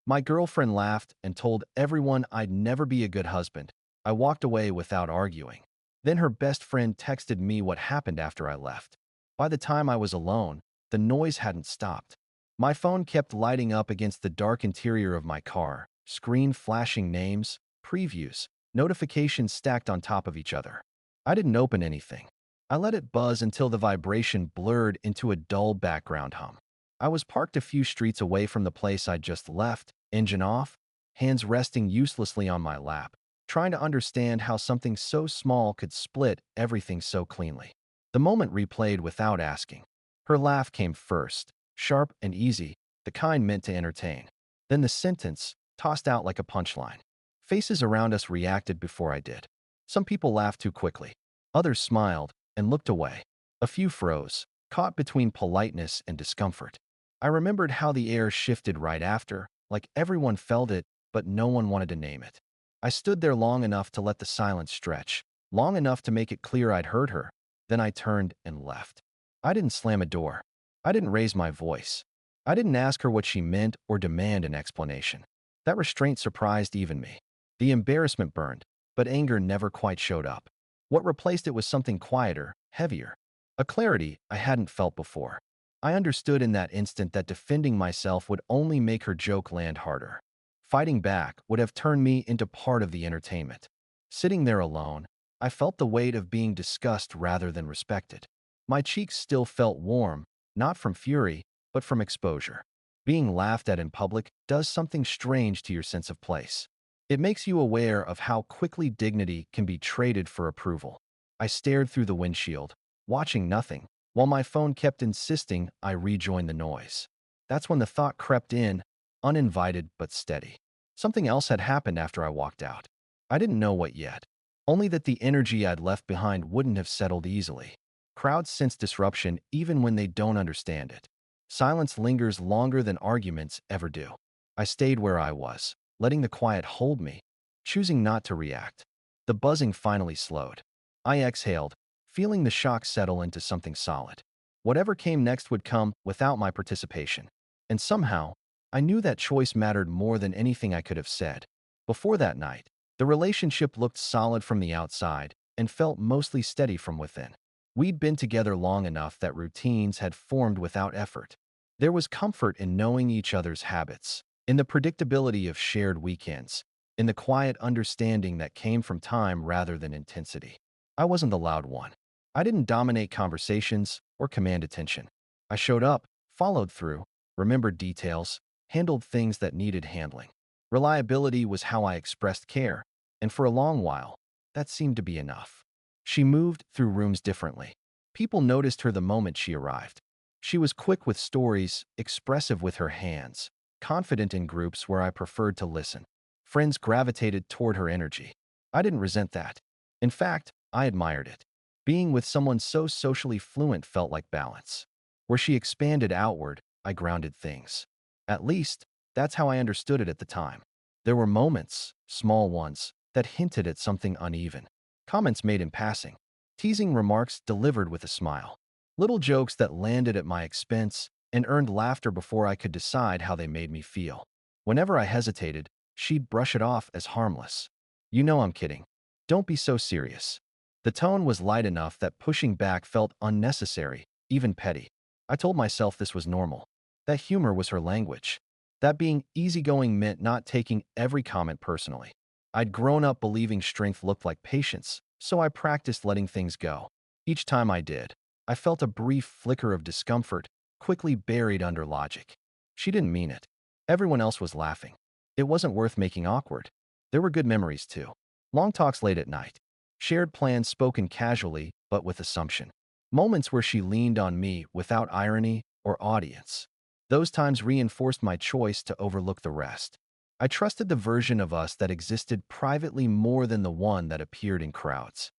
My girlfriend laughed and told everyone I'd never be a good husband. I walked away without arguing. Then her best friend texted me what happened after I left. By the time I was alone, the noise hadn't stopped. My phone kept lighting up against the dark interior of my car, screen flashing names, previews, notifications stacked on top of each other. I didn't open anything. I let it buzz until the vibration blurred into a dull background hum. I was parked a few streets away from the place I'd just left, engine off, hands resting uselessly on my lap, trying to understand how something so small could split everything so cleanly. The moment replayed without asking. Her laugh came first, sharp and easy, the kind meant to entertain. Then the sentence, tossed out like a punchline. Faces around us reacted before I did. Some people laughed too quickly. Others smiled and looked away. A few froze, caught between politeness and discomfort. I remembered how the air shifted right after, like everyone felt it, but no one wanted to name it. I stood there long enough to let the silence stretch, long enough to make it clear I'd heard her. Then I turned and left. I didn't slam a door. I didn't raise my voice. I didn't ask her what she meant or demand an explanation. That restraint surprised even me. The embarrassment burned, but anger never quite showed up. What replaced it was something quieter, heavier. A clarity I hadn't felt before. I understood in that instant that defending myself would only make her joke land harder. Fighting back would have turned me into part of the entertainment. Sitting there alone, I felt the weight of being discussed rather than respected. My cheeks still felt warm, not from fury, but from exposure. Being laughed at in public does something strange to your sense of place. It makes you aware of how quickly dignity can be traded for approval. I stared through the windshield, watching nothing, while my phone kept insisting I rejoin the noise. That's when the thought crept in, uninvited but steady. Something else had happened after I walked out. I didn't know what yet, only that the energy I'd left behind wouldn't have settled easily. Crowds sense disruption even when they don't understand it. Silence lingers longer than arguments ever do. I stayed where I was, letting the quiet hold me, choosing not to react. The buzzing finally slowed. I exhaled, feeling the shock settle into something solid. Whatever came next would come without my participation. And somehow, I knew that choice mattered more than anything I could have said. Before that night, the relationship looked solid from the outside and felt mostly steady from within. We'd been together long enough that routines had formed without effort. There was comfort in knowing each other's habits, in the predictability of shared weekends, in the quiet understanding that came from time rather than intensity. I wasn't the loud one. I didn't dominate conversations or command attention. I showed up, followed through, remembered details, handled things that needed handling. Reliability was how I expressed care, and for a long while, that seemed to be enough. She moved through rooms differently. People noticed her the moment she arrived. She was quick with stories, expressive with her hands, confident in groups where I preferred to listen. Friends gravitated toward her energy. I didn't resent that. In fact, I admired it. Being with someone so socially fluent felt like balance. Where she expanded outward, I grounded things. At least, that's how I understood it at the time. There were moments, small ones, that hinted at something uneven. Comments made in passing. Teasing remarks delivered with a smile. Little jokes that landed at my expense and earned laughter before I could decide how they made me feel. Whenever I hesitated, she'd brush it off as harmless. "You know I'm kidding. Don't be so serious." The tone was light enough that pushing back felt unnecessary, even petty. I told myself this was normal. That humor was her language. That being easygoing meant not taking every comment personally. I'd grown up believing strength looked like patience, so I practiced letting things go. Each time I did, I felt a brief flicker of discomfort, quickly buried under logic. She didn't mean it. Everyone else was laughing. It wasn't worth making awkward. There were good memories too. Long talks late at night. Shared plans spoken casually, but with assumption. Moments where she leaned on me without irony or audience. Those times reinforced my choice to overlook the rest. I trusted the version of us that existed privately more than the one that appeared in crowds.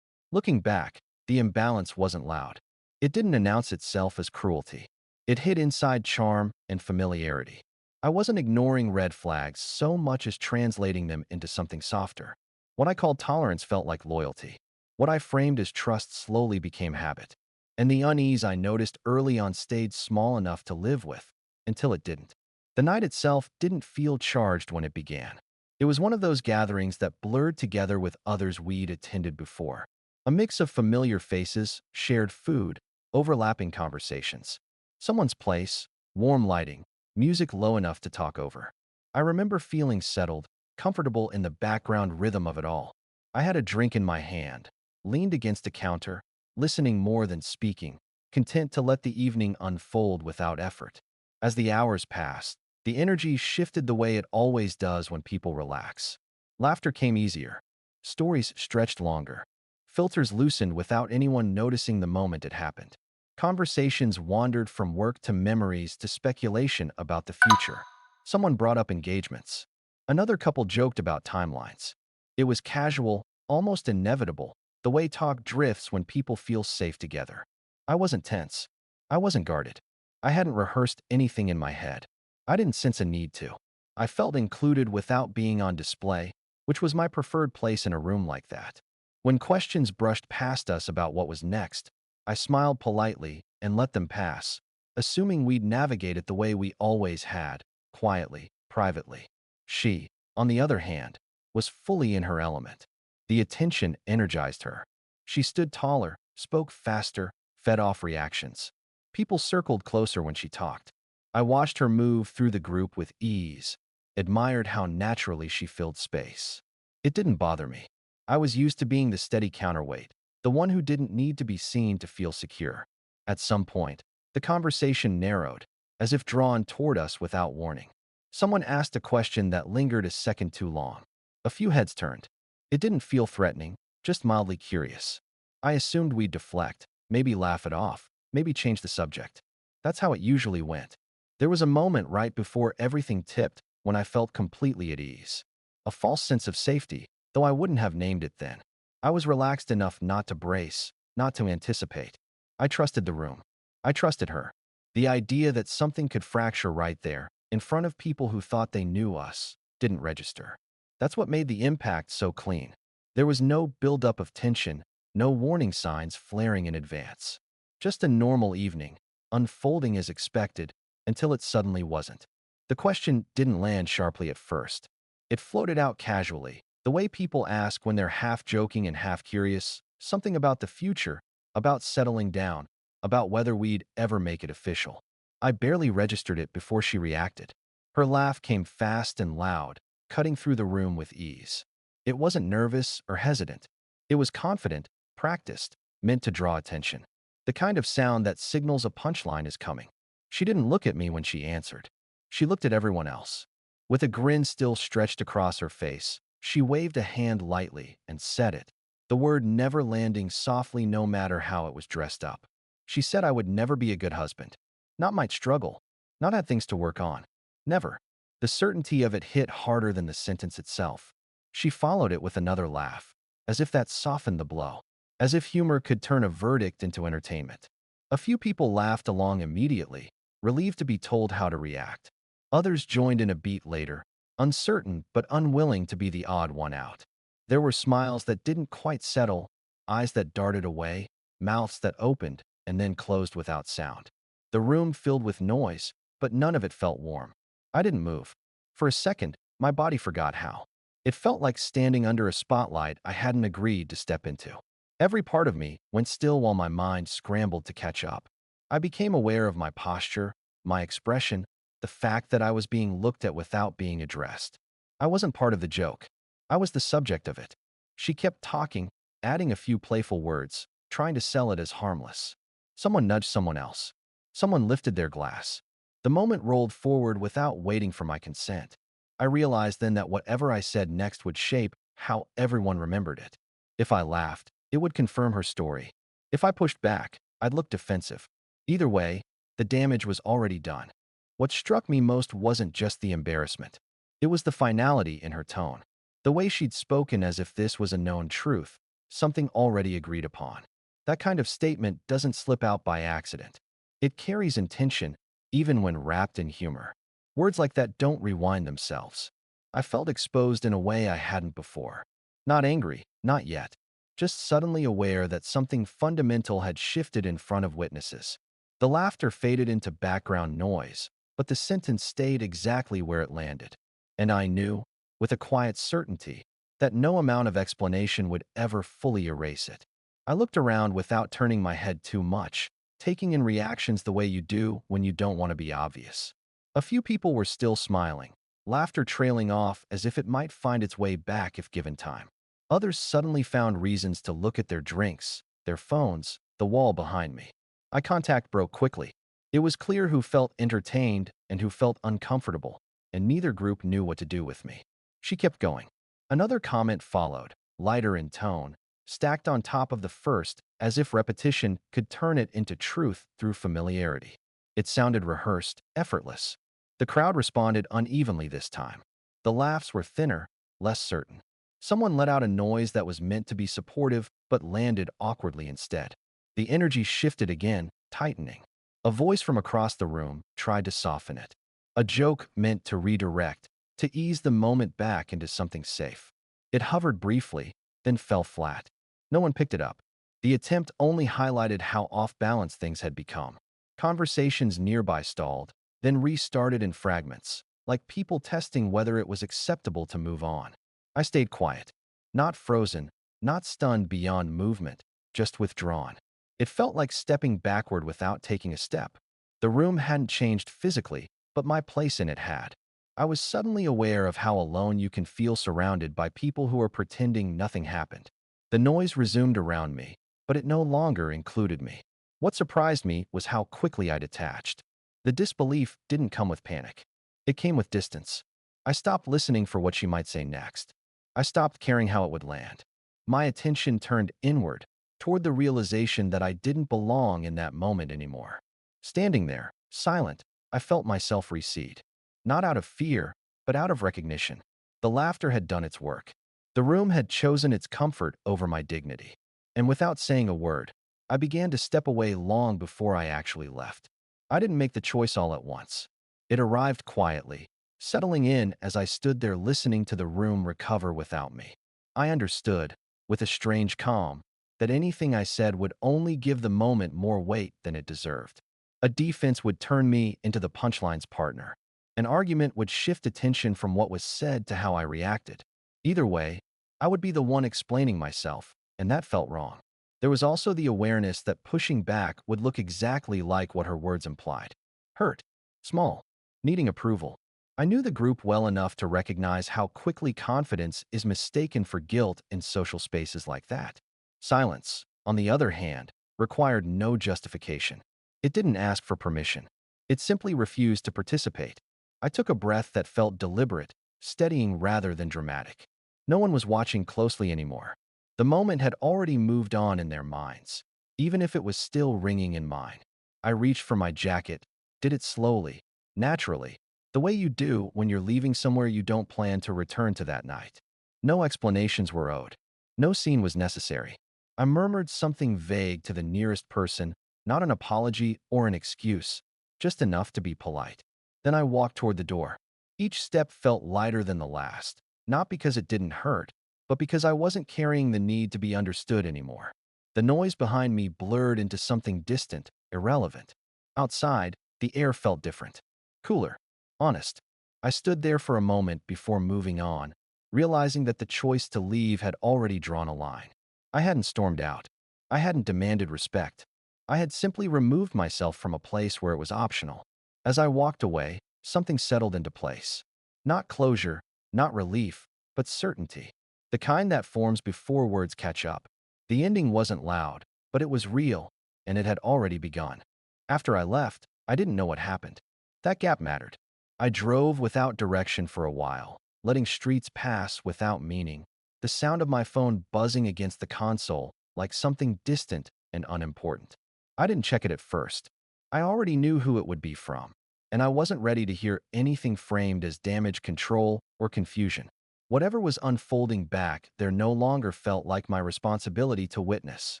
Looking back, the imbalance wasn't loud. It didn't announce itself as cruelty. It hid inside charm and familiarity. I wasn't ignoring red flags so much as translating them into something softer. What I called tolerance felt like loyalty. What I framed as trust slowly became habit. And the unease I noticed early on stayed small enough to live with, until it didn't. The night itself didn't feel charged when it began. It was one of those gatherings that blurred together with others we'd attended before. A mix of familiar faces, shared food, overlapping conversations. Someone's place, warm lighting, music low enough to talk over. I remember feeling settled, comfortable in the background rhythm of it all. I had a drink in my hand, leaned against a counter, listening more than speaking, content to let the evening unfold without effort. As the hours passed, the energy shifted the way it always does when people relax. Laughter came easier. Stories stretched longer. Filters loosened without anyone noticing the moment it happened. Conversations wandered from work to memories to speculation about the future. Someone brought up engagements. Another couple joked about timelines. It was casual, almost inevitable, the way talk drifts when people feel safe together. I wasn't tense. I wasn't guarded. I hadn't rehearsed anything in my head. I didn't sense a need to. I felt included without being on display, which was my preferred place in a room like that. When questions brushed past us about what was next, I smiled politely and let them pass, assuming we'd navigate it the way we always had, quietly, privately. She, on the other hand, was fully in her element. The attention energized her. She stood taller, spoke faster, fed off reactions. People circled closer when she talked. I watched her move through the group with ease, admired how naturally she filled space. It didn't bother me. I was used to being the steady counterweight, the one who didn't need to be seen to feel secure. At some point, the conversation narrowed, as if drawn toward us without warning. Someone asked a question that lingered a second too long. A few heads turned. It didn't feel threatening, just mildly curious. I assumed we'd deflect, maybe laugh it off, maybe change the subject. That's how it usually went. There was a moment right before everything tipped when I felt completely at ease. A false sense of safety, though I wouldn't have named it then. I was relaxed enough not to brace, not to anticipate. I trusted the room. I trusted her. The idea that something could fracture right there, in front of people who thought they knew us, didn't register. That's what made the impact so clean. There was no buildup of tension, no warning signs flaring in advance. Just a normal evening, unfolding as expected, until it suddenly wasn't. The question didn't land sharply at first. It floated out casually, the way people ask when they're half joking and half curious, something about the future, about settling down, about whether we'd ever make it official. I barely registered it before she reacted. Her laugh came fast and loud, cutting through the room with ease. It wasn't nervous or hesitant. It was confident, practiced, meant to draw attention. The kind of sound that signals a punchline is coming. She didn't look at me when she answered. She looked at everyone else. With a grin still stretched across her face, she waved a hand lightly and said it, the word never landing softly no matter how it was dressed up. She said I would never be a good husband. Not might struggle, not had things to work on. Never. The certainty of it hit harder than the sentence itself. She followed it with another laugh, as if that softened the blow, as if humor could turn a verdict into entertainment. A few people laughed along immediately, relieved to be told how to react. Others joined in a beat later, uncertain but unwilling to be the odd one out. There were smiles that didn't quite settle, eyes that darted away, mouths that opened and then closed without sound. The room filled with noise, but none of it felt warm. I didn't move. For a second, my body forgot how. It felt like standing under a spotlight I hadn't agreed to step into. Every part of me went still while my mind scrambled to catch up. I became aware of my posture, my expression, the fact that I was being looked at without being addressed. I wasn't part of the joke. I was the subject of it. She kept talking, adding a few playful words, trying to sell it as harmless. Someone nudged someone else. Someone lifted their glass. The moment rolled forward without waiting for my consent. I realized then that whatever I said next would shape how everyone remembered it. If I laughed, it would confirm her story. If I pushed back, I'd look defensive. Either way, the damage was already done. What struck me most wasn't just the embarrassment. It was the finality in her tone. The way she'd spoken as if this was a known truth, something already agreed upon. That kind of statement doesn't slip out by accident. It carries intention, even when wrapped in humor. Words like that don't rewind themselves. I felt exposed in a way I hadn't before. Not angry, not yet. Just suddenly aware that something fundamental had shifted in front of witnesses. The laughter faded into background noise, but the sentence stayed exactly where it landed. And I knew, with a quiet certainty, that no amount of explanation would ever fully erase it. I looked around without turning my head too much, taking in reactions the way you do when you don't want to be obvious. A few people were still smiling, laughter trailing off as if it might find its way back if given time. Others suddenly found reasons to look at their drinks, their phones, the wall behind me. Eye contact broke quickly. It was clear who felt entertained and who felt uncomfortable, and neither group knew what to do with me. She kept going. Another comment followed, lighter in tone, stacked on top of the first, as if repetition could turn it into truth through familiarity. It sounded rehearsed, effortless. The crowd responded unevenly this time. The laughs were thinner, less certain. Someone let out a noise that was meant to be supportive but landed awkwardly instead. The energy shifted again, tightening. A voice from across the room tried to soften it. A joke meant to redirect, to ease the moment back into something safe. It hovered briefly, then fell flat. No one picked it up. The attempt only highlighted how off-balance things had become. Conversations nearby stalled, then restarted in fragments, like people testing whether it was acceptable to move on. I stayed quiet. Not frozen, not stunned beyond movement, just withdrawn. It felt like stepping backward without taking a step. The room hadn't changed physically, but my place in it had. I was suddenly aware of how alone you can feel surrounded by people who are pretending nothing happened. The noise resumed around me, but it no longer included me. What surprised me was how quickly I detached. The disbelief didn't come with panic. It came with distance. I stopped listening for what she might say next. I stopped caring how it would land. My attention turned inward, toward the realization that I didn't belong in that moment anymore. Standing there, silent, I felt myself recede. Not out of fear, but out of recognition. The laughter had done its work. The room had chosen its comfort over my dignity. And without saying a word, I began to step away long before I actually left. I didn't make the choice all at once. It arrived quietly, settling in as I stood there listening to the room recover without me. I understood, with a strange calm, that anything I said would only give the moment more weight than it deserved. A defense would turn me into the punchline's partner. An argument would shift attention from what was said to how I reacted. Either way, I would be the one explaining myself, and that felt wrong. There was also the awareness that pushing back would look exactly like what her words implied. Hurt, small, needing approval. I knew the group well enough to recognize how quickly confidence is mistaken for guilt in social spaces like that. Silence, on the other hand, required no justification. It didn't ask for permission. It simply refused to participate. I took a breath that felt deliberate, steadying rather than dramatic. No one was watching closely anymore. The moment had already moved on in their minds, even if it was still ringing in mine. I reached for my jacket, did it slowly, naturally, the way you do when you're leaving somewhere you don't plan to return to that night. No explanations were owed. No scene was necessary. I murmured something vague to the nearest person, not an apology or an excuse, just enough to be polite. Then I walked toward the door. Each step felt lighter than the last, not because it didn't hurt, but because I wasn't carrying the need to be understood anymore. The noise behind me blurred into something distant, irrelevant. Outside, the air felt different. Cooler. Honest. I stood there for a moment before moving on, realizing that the choice to leave had already drawn a line. I hadn't stormed out. I hadn't demanded respect. I had simply removed myself from a place where it was optional. As I walked away, something settled into place. Not closure, not relief, but certainty. The kind that forms before words catch up. The ending wasn't loud, but it was real, and it had already begun. After I left, I didn't know what happened. That gap mattered. I drove without direction for a while, letting streets pass without meaning, the sound of my phone buzzing against the console like something distant and unimportant. I didn't check it at first. I already knew who it would be from, and I wasn't ready to hear anything framed as damage control or confusion. Whatever was unfolding back there no longer felt like my responsibility to witness.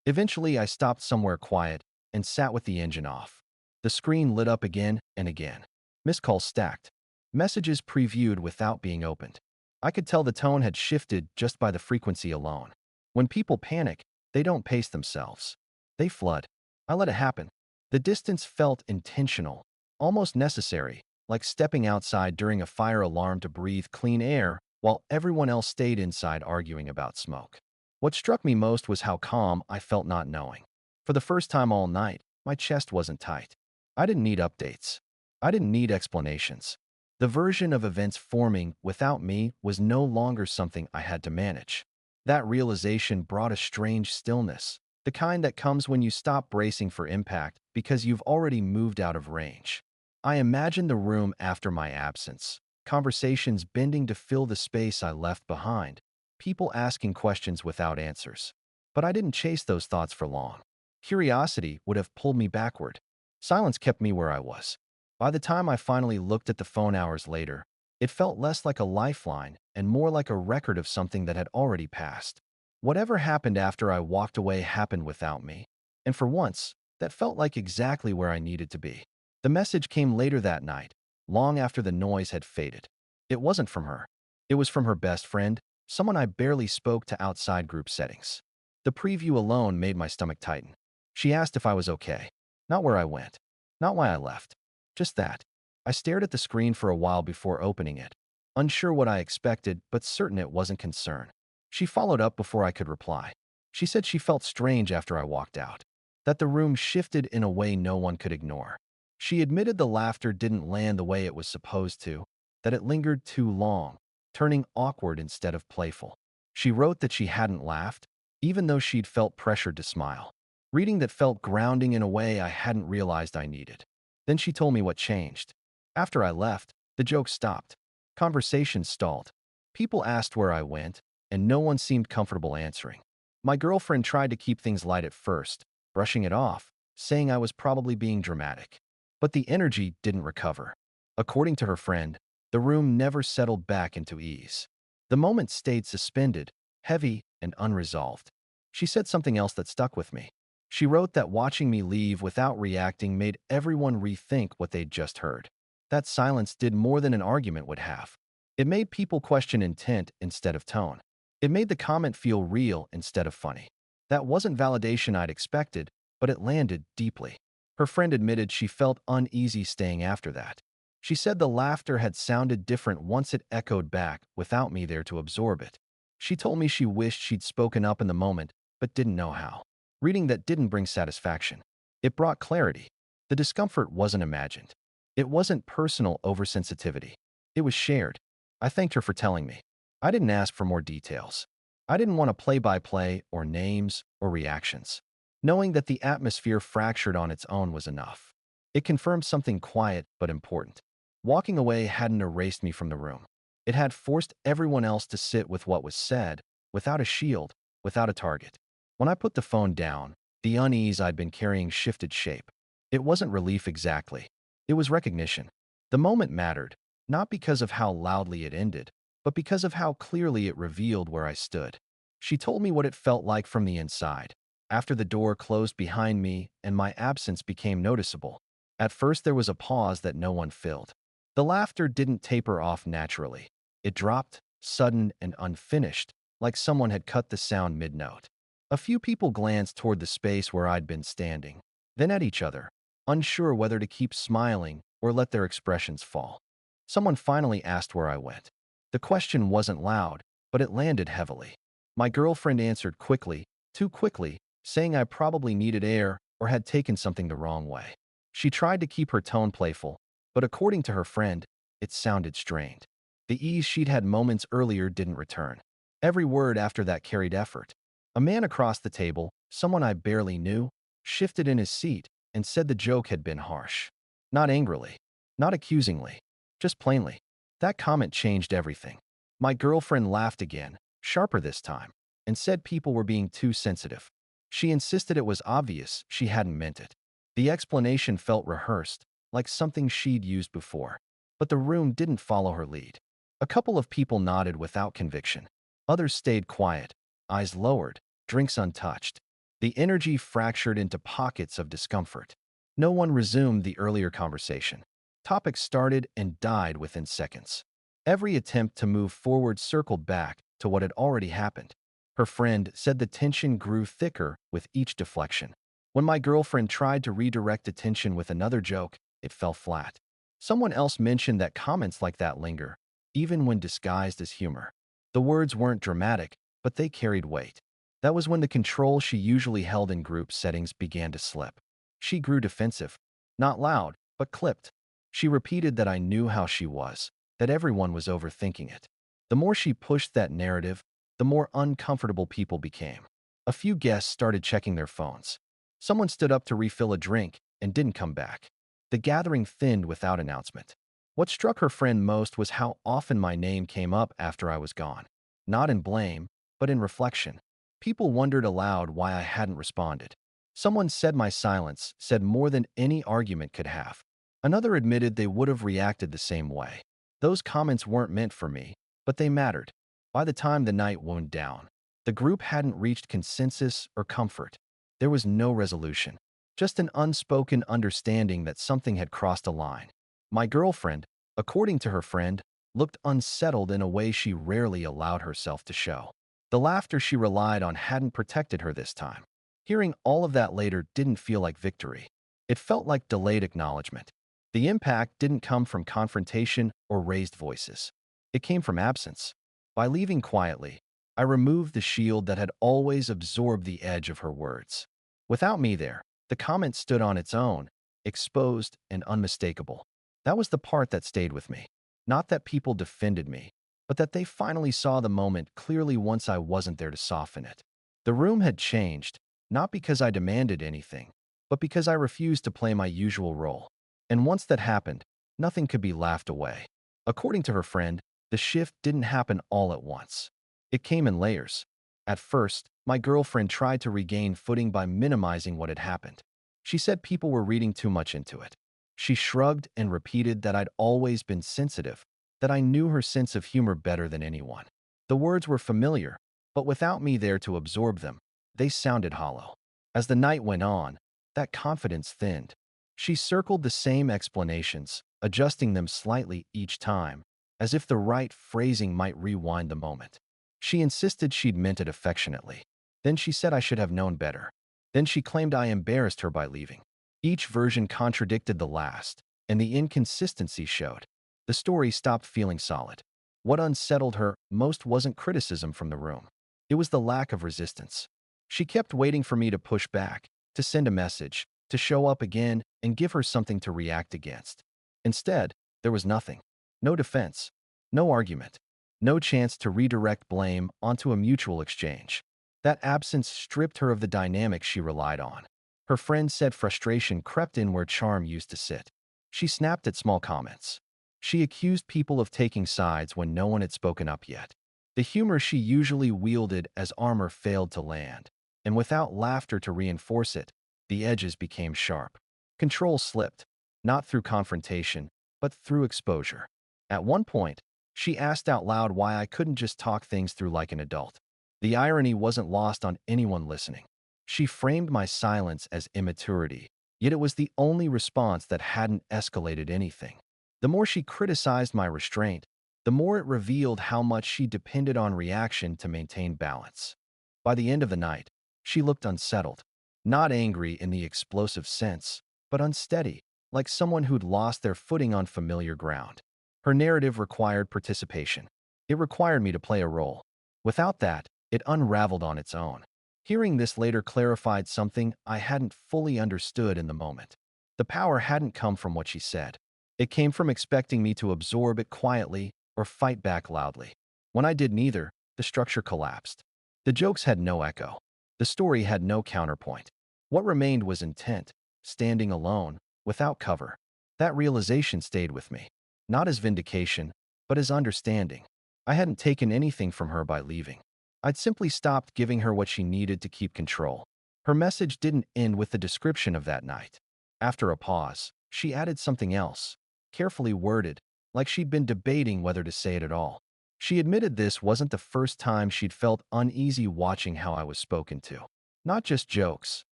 Eventually, I stopped somewhere quiet and sat with the engine off. The screen lit up again and again. Missed calls stacked. Messages previewed without being opened. I could tell the tone had shifted just by the frequency alone. When people panic, they don't pace themselves. They flood. I let it happen. The distance felt intentional, almost necessary, like stepping outside during a fire alarm to breathe clean air while everyone else stayed inside arguing about smoke. What struck me most was how calm I felt not knowing. For the first time all night, my chest wasn't tight. I didn't need updates. I didn't need explanations. The version of events forming without me was no longer something I had to manage. That realization brought a strange stillness, the kind that comes when you stop bracing for impact because you've already moved out of range. I imagined the room after my absence, conversations bending to fill the space I left behind, people asking questions without answers. But I didn't chase those thoughts for long. Curiosity would have pulled me backward. Silence kept me where I was. By the time I finally looked at the phone hours later, it felt less like a lifeline and more like a record of something that had already passed. Whatever happened after I walked away happened without me. And for once, that felt like exactly where I needed to be. The message came later that night, long after the noise had faded. It wasn't from her. It was from her best friend, someone I barely spoke to outside group settings. The preview alone made my stomach tighten. She asked if I was okay. Not where I went. Not why I left. Just that. I stared at the screen for a while before opening it, unsure what I expected, but certain it wasn't concern. She followed up before I could reply. She said she felt strange after I walked out, that the room shifted in a way no one could ignore. She admitted the laughter didn't land the way it was supposed to, that it lingered too long, turning awkward instead of playful. She wrote that she hadn't laughed, even though she'd felt pressured to smile. Reading that felt grounding in a way I hadn't realized I needed. Then she told me what changed. After I left, the jokes stopped. Conversations stalled. People asked where I went, and no one seemed comfortable answering. My girlfriend tried to keep things light at first, brushing it off, saying I was probably being dramatic. But the energy didn't recover. According to her friend, the room never settled back into ease. The moment stayed suspended, heavy and unresolved. She said something else that stuck with me. She wrote that watching me leave without reacting made everyone rethink what they'd just heard. That silence did more than an argument would have. It made people question intent instead of tone. It made the comment feel real instead of funny. That wasn't validation I'd expected, but it landed deeply. Her friend admitted she felt uneasy staying after that. She said the laughter had sounded different once it echoed back without me there to absorb it. She told me she wished she'd spoken up in the moment, but didn't know how. Reading that didn't bring satisfaction. It brought clarity. The discomfort wasn't imagined. It wasn't personal oversensitivity. It was shared. I thanked her for telling me. I didn't ask for more details. I didn't want a play-by-play or names or reactions. Knowing that the atmosphere fractured on its own was enough. It confirmed something quiet but important. Walking away hadn't erased me from the room. It had forced everyone else to sit with what was said, without a shield, without a target. When I put the phone down, the unease I'd been carrying shifted shape. It wasn't relief exactly. It was recognition. The moment mattered, not because of how loudly it ended, but because of how clearly it revealed where I stood. She told me what it felt like from the inside, after the door closed behind me and my absence became noticeable. At first there was a pause that no one filled. The laughter didn't taper off naturally. It dropped, sudden and unfinished, like someone had cut the sound mid-note. A few people glanced toward the space where I'd been standing, then at each other, unsure whether to keep smiling or let their expressions fall. Someone finally asked where I went. The question wasn't loud, but it landed heavily. My girlfriend answered quickly, too quickly, saying I probably needed air or had taken something the wrong way. She tried to keep her tone playful, but according to her friend, it sounded strained. The ease she'd had moments earlier didn't return. Every word after that carried effort. A man across the table, someone I barely knew, shifted in his seat and said the joke had been harsh. Not angrily, not accusingly, just plainly. That comment changed everything. My girlfriend laughed again, sharper this time, and said people were being too sensitive. She insisted it was obvious she hadn't meant it. The explanation felt rehearsed, like something she'd used before. But the room didn't follow her lead. A couple of people nodded without conviction. Others stayed quiet, eyes lowered, drinks untouched. The energy fractured into pockets of discomfort. No one resumed the earlier conversation. Topics started and died within seconds. Every attempt to move forward circled back to what had already happened. Her friend said the tension grew thicker with each deflection. When my girlfriend tried to redirect attention with another joke, it fell flat. Someone else mentioned that comments like that linger, even when disguised as humor. The words weren't dramatic, but they carried weight. That was when the control she usually held in group settings began to slip. She grew defensive, not loud, but clipped. She repeated that I knew how she was, that everyone was overthinking it. The more she pushed that narrative, the more uncomfortable people became. A few guests started checking their phones. Someone stood up to refill a drink and didn't come back. The gathering thinned without announcement. What struck her friend most was how often my name came up after I was gone. Not in blame, but in reflection. People wondered aloud why I hadn't responded. Someone said my silence said more than any argument could have. Another admitted they would have reacted the same way. Those comments weren't meant for me, but they mattered. By the time the night wound down, the group hadn't reached consensus or comfort. There was no resolution, just an unspoken understanding that something had crossed a line. My girlfriend, according to her friend, looked unsettled in a way she rarely allowed herself to show. The laughter she relied on hadn't protected her this time. Hearing all of that later didn't feel like victory. It felt like delayed acknowledgement. The impact didn't come from confrontation or raised voices. It came from absence. By leaving quietly, I removed the shield that had always absorbed the edge of her words. Without me there, the comment stood on its own, exposed and unmistakable. That was the part that stayed with me. Not that people defended me, but that they finally saw the moment clearly once I wasn't there to soften it. The room had changed, not because I demanded anything, but because I refused to play my usual role. And once that happened, nothing could be laughed away. According to her friend, the shift didn't happen all at once. It came in layers. At first, my girlfriend tried to regain footing by minimizing what had happened. She said people were reading too much into it. She shrugged and repeated that I'd always been sensitive, that I knew her sense of humor better than anyone. The words were familiar, but without me there to absorb them, they sounded hollow. As the night went on, that confidence thinned. She circled the same explanations, adjusting them slightly each time, as if the right phrasing might rewind the moment. She insisted she'd meant it affectionately. Then she said I should have known better. Then she claimed I embarrassed her by leaving. Each version contradicted the last, and the inconsistency showed. The story stopped feeling solid. What unsettled her most wasn't criticism from the room. It was the lack of resistance. She kept waiting for me to push back, to send a message, to show up again and give her something to react against. Instead, there was nothing. No defense. No argument. No chance to redirect blame onto a mutual exchange. That absence stripped her of the dynamic she relied on. Her friend said frustration crept in where charm used to sit. She snapped at small comments. She accused people of taking sides when no one had spoken up yet. The humor she usually wielded as armor failed to land, and without laughter to reinforce it, the edges became sharp. Control slipped, not through confrontation, but through exposure. At one point, she asked out loud why I couldn't just talk things through like an adult. The irony wasn't lost on anyone listening. She framed my silence as immaturity, yet it was the only response that hadn't escalated anything. The more she criticized my restraint, the more it revealed how much she depended on reaction to maintain balance. By the end of the night, she looked unsettled, not angry in the explosive sense, but unsteady, like someone who'd lost their footing on familiar ground. Her narrative required participation. It required me to play a role. Without that, it unraveled on its own. Hearing this later clarified something I hadn't fully understood in the moment. The power hadn't come from what she said. It came from expecting me to absorb it quietly or fight back loudly. When I did neither, the structure collapsed. The jokes had no echo. The story had no counterpoint. What remained was intent, standing alone, without cover. That realization stayed with me, not as vindication, but as understanding. I hadn't taken anything from her by leaving. I'd simply stopped giving her what she needed to keep control. Her message didn't end with the description of that night. After a pause, she added something else, carefully worded, like she'd been debating whether to say it at all. She admitted this wasn't the first time she'd felt uneasy watching how I was spoken to. Not just jokes,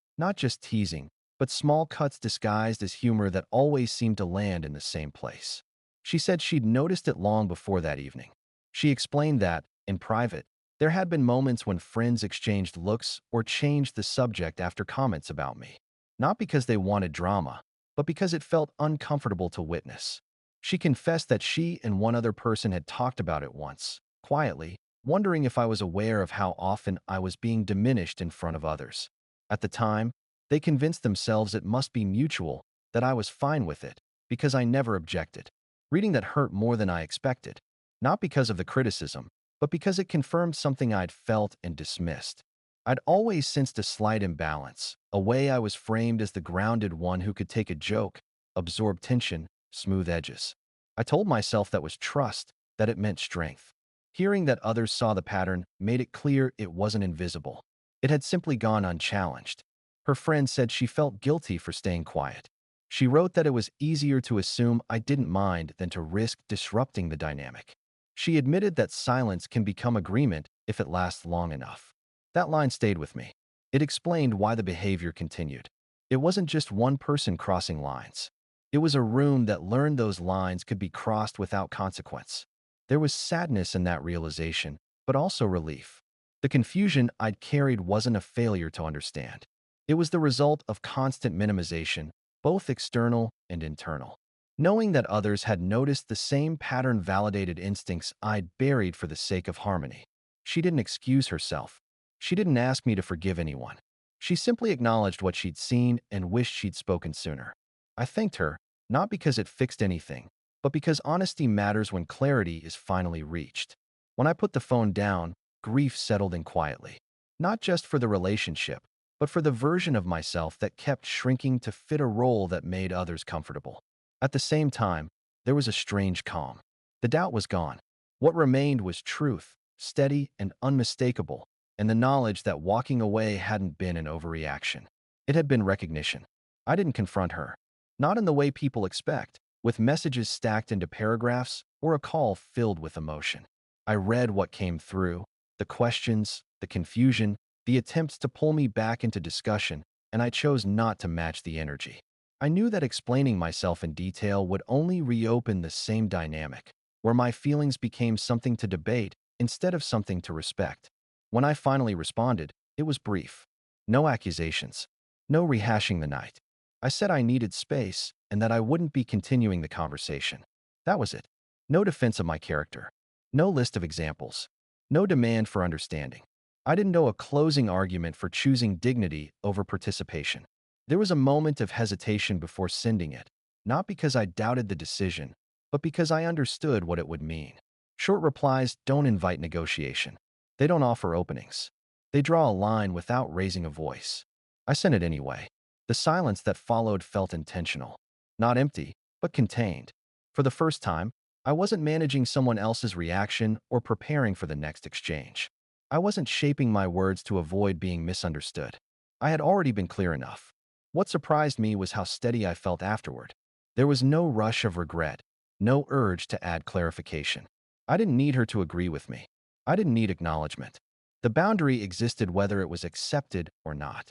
not just teasing, but small cuts disguised as humor that always seemed to land in the same place. She said she'd noticed it long before that evening. She explained that, in private, there had been moments when friends exchanged looks or changed the subject after comments about me. Not because they wanted drama, but because it felt uncomfortable to witness. She confessed that she and one other person had talked about it once, quietly, wondering if I was aware of how often I was being diminished in front of others. At the time, they convinced themselves it must be mutual, that I was fine with it, because I never objected. Reading that hurt more than I expected, not because of the criticism, but because it confirmed something I'd felt and dismissed. I'd always sensed a slight imbalance, a way I was framed as the grounded one who could take a joke, absorb tension, smooth edges. I told myself that was trust, that it meant strength. Hearing that others saw the pattern made it clear it wasn't invisible. It had simply gone unchallenged. Her friend said she felt guilty for staying quiet. She wrote that it was easier to assume I didn't mind than to risk disrupting the dynamic. She admitted that silence can become agreement if it lasts long enough. That line stayed with me. It explained why the behavior continued. It wasn't just one person crossing lines. It was a room that learned those lines could be crossed without consequence. There was sadness in that realization, but also relief. The confusion I'd carried wasn't a failure to understand. It was the result of constant minimization, both external and internal. Knowing that others had noticed the same pattern validated instincts I'd buried for the sake of harmony. She didn't excuse herself. She didn't ask me to forgive anyone. She simply acknowledged what she'd seen and wished she'd spoken sooner. I thanked her, not because it fixed anything, but because honesty matters when clarity is finally reached. When I put the phone down, grief settled in quietly. Not just for the relationship, but for the version of myself that kept shrinking to fit a role that made others comfortable. At the same time, there was a strange calm. The doubt was gone. What remained was truth, steady and unmistakable, and the knowledge that walking away hadn't been an overreaction. It had been recognition. I didn't confront her. Not in the way people expect, with messages stacked into paragraphs or a call filled with emotion. I read what came through, the questions, the confusion, the attempts to pull me back into discussion, and I chose not to match the energy. I knew that explaining myself in detail would only reopen the same dynamic, where my feelings became something to debate instead of something to respect. When I finally responded, it was brief. No accusations. No rehashing the night. I said I needed space and that I wouldn't be continuing the conversation. That was it. No defense of my character. No list of examples. No demand for understanding. I didn't know a closing argument for choosing dignity over participation. There was a moment of hesitation before sending it, not because I doubted the decision, but because I understood what it would mean. Short replies don't invite negotiation. They don't offer openings. They draw a line without raising a voice. I sent it anyway. The silence that followed felt intentional. Not empty, but contained. For the first time, I wasn't managing someone else's reaction or preparing for the next exchange. I wasn't shaping my words to avoid being misunderstood. I had already been clear enough. What surprised me was how steady I felt afterward. There was no rush of regret, no urge to add clarification. I didn't need her to agree with me. I didn't need acknowledgement. The boundary existed whether it was accepted or not.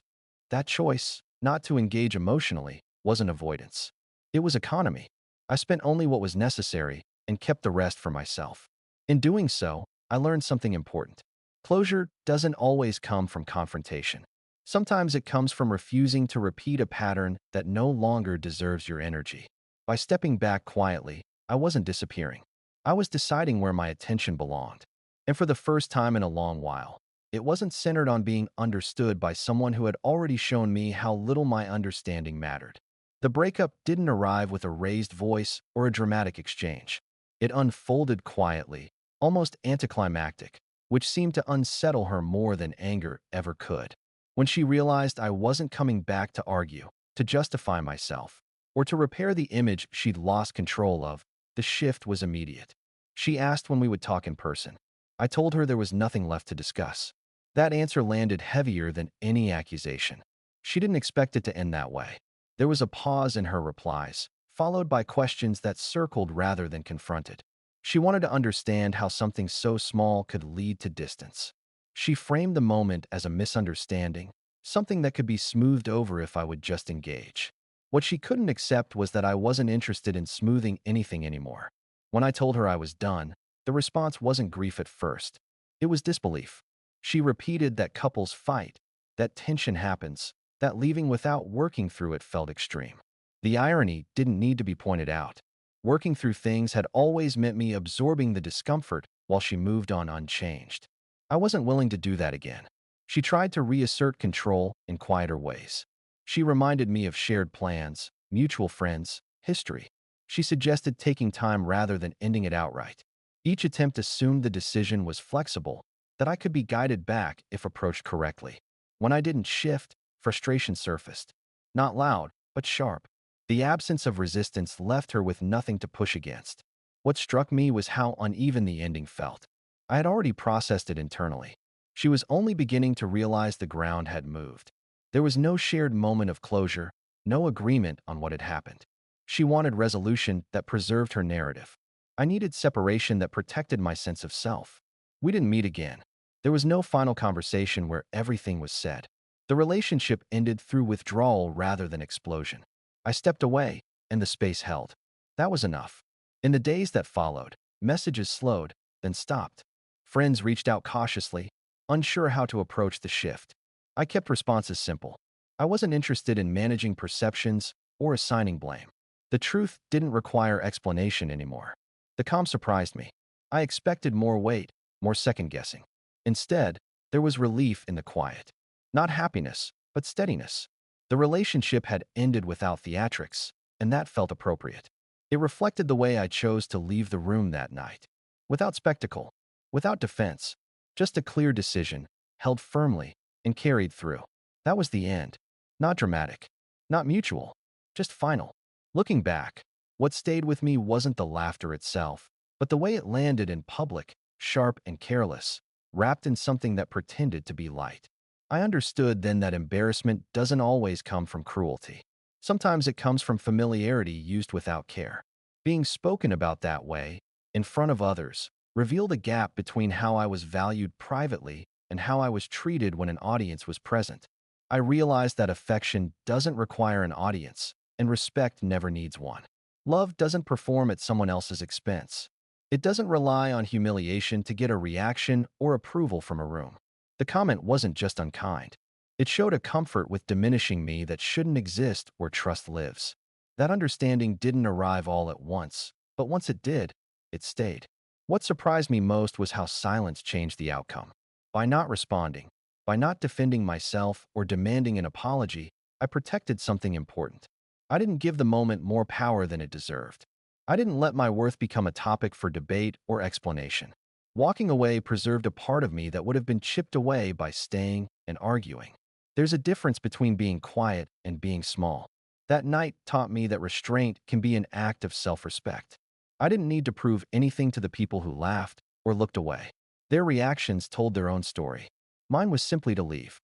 That choice, not to engage emotionally, wasn't avoidance. It was economy. I spent only what was necessary and kept the rest for myself. In doing so, I learned something important. Closure doesn't always come from confrontation. Sometimes it comes from refusing to repeat a pattern that no longer deserves your energy. By stepping back quietly, I wasn't disappearing. I was deciding where my attention belonged. And for the first time in a long while, it wasn't centered on being understood by someone who had already shown me how little my understanding mattered. The breakup didn't arrive with a raised voice or a dramatic exchange. It unfolded quietly, almost anticlimactic, which seemed to unsettle her more than anger ever could. When she realized I wasn't coming back to argue, to justify myself, or to repair the image she'd lost control of, the shift was immediate. She asked when we would talk in person. I told her there was nothing left to discuss. That answer landed heavier than any accusation. She didn't expect it to end that way. There was a pause in her replies, followed by questions that circled rather than confronted. She wanted to understand how something so small could lead to distance. She framed the moment as a misunderstanding, something that could be smoothed over if I would just engage. What she couldn't accept was that I wasn't interested in smoothing anything anymore. When I told her I was done, the response wasn't grief at first. It was disbelief. She repeated that couples fight, that tension happens, that leaving without working through it felt extreme. The irony didn't need to be pointed out. Working through things had always meant me absorbing the discomfort while she moved on unchanged. I wasn't willing to do that again. She tried to reassert control in quieter ways. She reminded me of shared plans, mutual friends, history. She suggested taking time rather than ending it outright. Each attempt assumed the decision was flexible, that I could be guided back if approached correctly. When I didn't shift, frustration surfaced. Not loud, but sharp. The absence of resistance left her with nothing to push against. What struck me was how uneven the ending felt. I had already processed it internally. She was only beginning to realize the ground had moved. There was no shared moment of closure, no agreement on what had happened. She wanted resolution that preserved her narrative. I needed separation that protected my sense of self. We didn't meet again. There was no final conversation where everything was said. The relationship ended through withdrawal rather than explosion. I stepped away, and the space held. That was enough. In the days that followed, messages slowed, then stopped. Friends reached out cautiously, unsure how to approach the shift. I kept responses simple. I wasn't interested in managing perceptions or assigning blame. The truth didn't require explanation anymore. The calm surprised me. I expected more weight, more second-guessing. Instead, there was relief in the quiet. Not happiness, but steadiness. The relationship had ended without theatrics, and that felt appropriate. It reflected the way I chose to leave the room that night. Without spectacle, without defense, just a clear decision, held firmly, and carried through. That was the end. Not dramatic, not mutual, just final. Looking back, what stayed with me wasn't the laughter itself, but the way it landed in public, sharp and careless, wrapped in something that pretended to be light. I understood then that embarrassment doesn't always come from cruelty. Sometimes it comes from familiarity used without care. Being spoken about that way, in front of others, revealed a gap between how I was valued privately and how I was treated when an audience was present. I realized that affection doesn't require an audience, and respect never needs one. Love doesn't perform at someone else's expense. It doesn't rely on humiliation to get a reaction or approval from a room. The comment wasn't just unkind. It showed a comfort with diminishing me that shouldn't exist where trust lives. That understanding didn't arrive all at once, but once it did, it stayed. What surprised me most was how silence changed the outcome. By not responding, by not defending myself or demanding an apology, I protected something important. I didn't give the moment more power than it deserved. I didn't let my worth become a topic for debate or explanation. Walking away preserved a part of me that would have been chipped away by staying and arguing. There's a difference between being quiet and being small. That night taught me that restraint can be an act of self-respect. I didn't need to prove anything to the people who laughed or looked away. Their reactions told their own story. Mine was simply to leave.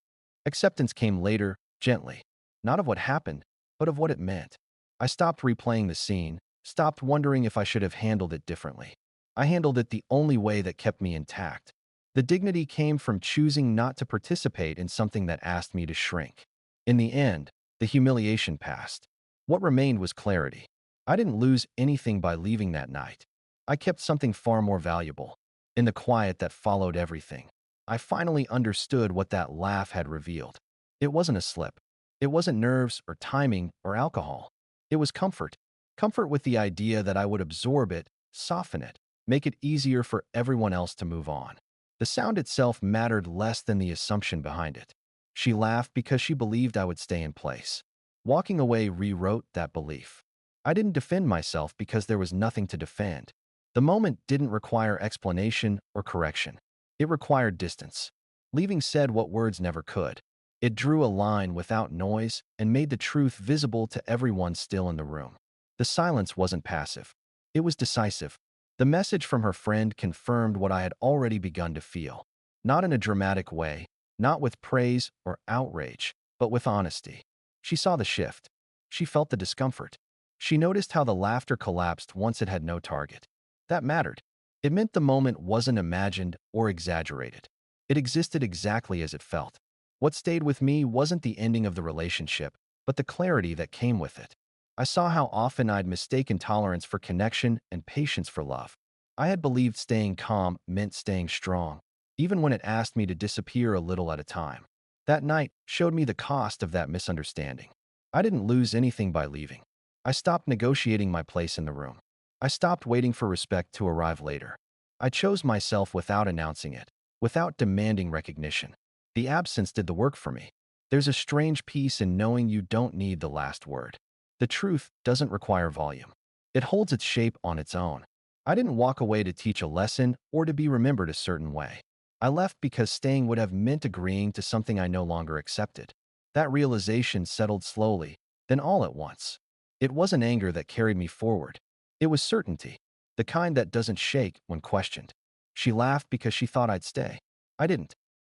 Acceptance came later, gently. Not of what happened, but of what it meant. I stopped replaying the scene, stopped wondering if I should have handled it differently. I handled it the only way that kept me intact. The dignity came from choosing not to participate in something that asked me to shrink. In the end, the humiliation passed. What remained was clarity. I didn't lose anything by leaving that night. I kept something far more valuable. In the quiet that followed everything, I finally understood what that laugh had revealed. It wasn't a slip. It wasn't nerves or timing or alcohol. It was comfort. Comfort with the idea that I would absorb it, soften it, make it easier for everyone else to move on. The sound itself mattered less than the assumption behind it. She laughed because she believed I would stay in place. Walking away rewrote that belief. I didn't defend myself because there was nothing to defend. The moment didn't require explanation or correction. It required distance. Leaving said what words never could. It drew a line without noise and made the truth visible to everyone still in the room. The silence wasn't passive. It was decisive. The message from her friend confirmed what I had already begun to feel. Not in a dramatic way, not with praise or outrage, but with honesty. She saw the shift. She felt the discomfort. She noticed how the laughter collapsed once it had no target. That mattered. It meant the moment wasn't imagined or exaggerated. It existed exactly as it felt. What stayed with me wasn't the ending of the relationship, but the clarity that came with it. I saw how often I'd mistaken tolerance for connection and patience for love. I had believed staying calm meant staying strong, even when it asked me to disappear a little at a time. That night showed me the cost of that misunderstanding. I didn't lose anything by leaving. I stopped negotiating my place in the room. I stopped waiting for respect to arrive later. I chose myself without announcing it, without demanding recognition. The absence did the work for me. There's a strange peace in knowing you don't need the last word. The truth doesn't require volume. It holds its shape on its own. I didn't walk away to teach a lesson or to be remembered a certain way. I left because staying would have meant agreeing to something I no longer accepted. That realization settled slowly, then all at once. It wasn't anger that carried me forward. It was certainty, the kind that doesn't shake when questioned. She laughed because she thought I'd stay. I didn't.